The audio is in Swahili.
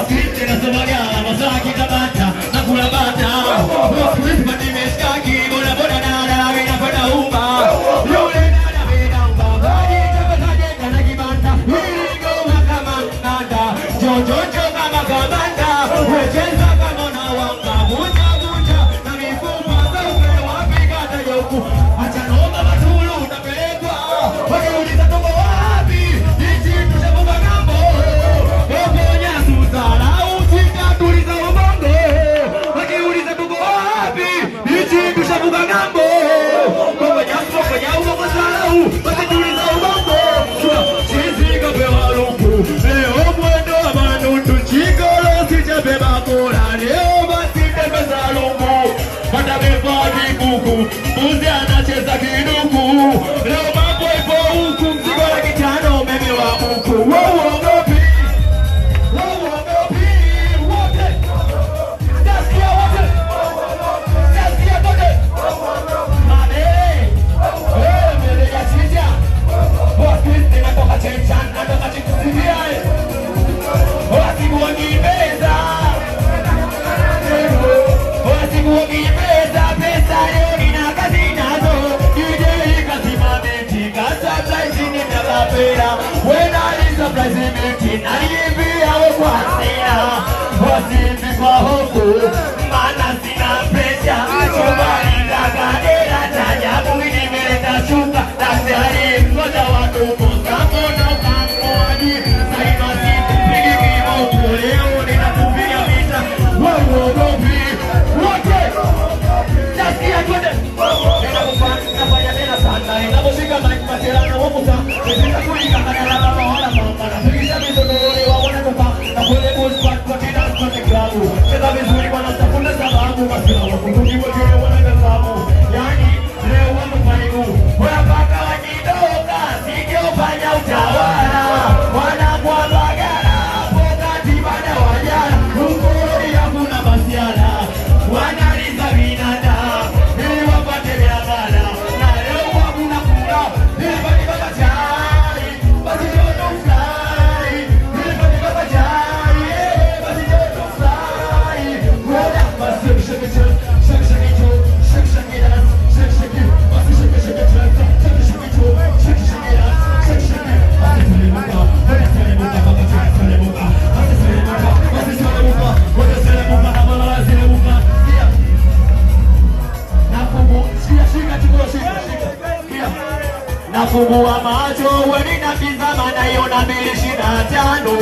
Kiti na somalia, masaki tabata, na kula bata. Kulipa nimeshkaki, boda boda nada, wena pada umba. Yule nada wena umba, badi tabata jeka na kibanda. Hiligo makama nada, jojo kama kamanda. Wecheza kama na wanga, muja muja, na mifupa za uwe wapi kata yoku. Acha noma matulu, utapelekwa. Wakiuliza toko wapi, iti tushabuka ngambo. Okonya sutara, usika tuliza umongo. Wakiuliza toko wapi, iti tushabuka ngambo. Okonya umongo salau, wakituliza umongo. Chizi kapewa lupu, leo mwendo wa manutu. Chikolo sichapeba kura, leo basi tembeza lupu. Watabepa kikuku, mbuzi anacheza kiduku. Leo mambo ipo huku, mzigo la kitano umemewa huku. Uogopi, wote. Nasikia wote, nasikia tote. Mane, mbele ya chinja. Wakiti natoka chenchan, natoka chikusivia. Wasibu wangibeza, wasibu wangibeza. Pesa leo nina kazi nazo. DJ kasimameti, kasaprise ni mnakapera. When I surprise meti, nalibia kwa hasira. Wasimbi kwa hofu, mana sina pressure. Chubali kakadera, tajabu inimeta shuka. Daktari mkoja watu mosamo na kamuadi. Saima siku pigi kimoku, leo ninakupia vita. Uogopi, wote. Nasikia twende. Nafanya tena sana. Ninaposhika mic materana wakuta. Nipita kulika kanala kama wala mama. Nafikisha mizodori waone kupa. Na kule busquat kwa tina kwa teklabu. Cheza vizuri wanatafuna sababu. Masina wakutuki wajue wanagasabu. Yani leo wamefaniku. Wapaka wajidoka. Sikio fanya utawala. Wanakuwa bagara. Pokati bada wajara. Ukuri yangu na masiala. Wanaliza binada. Ili wapate biagala. Na leo wakuna kura. Ili pati baba chai. Basi joto fly. Ili pati baba chai. Basi joto fly. Roda. Basi shake it up. Shake it up. Shake it up. Shake it up. Basi shake it up. Shake it up. Shake it up. Shake it up. Basi selemuka. Basi selemuka. Basi selemuka. Basi selemuka. Basi selemuka. Basi selemuka. Abala selemuka. Nafungua macho, weni na tizama na yona 225.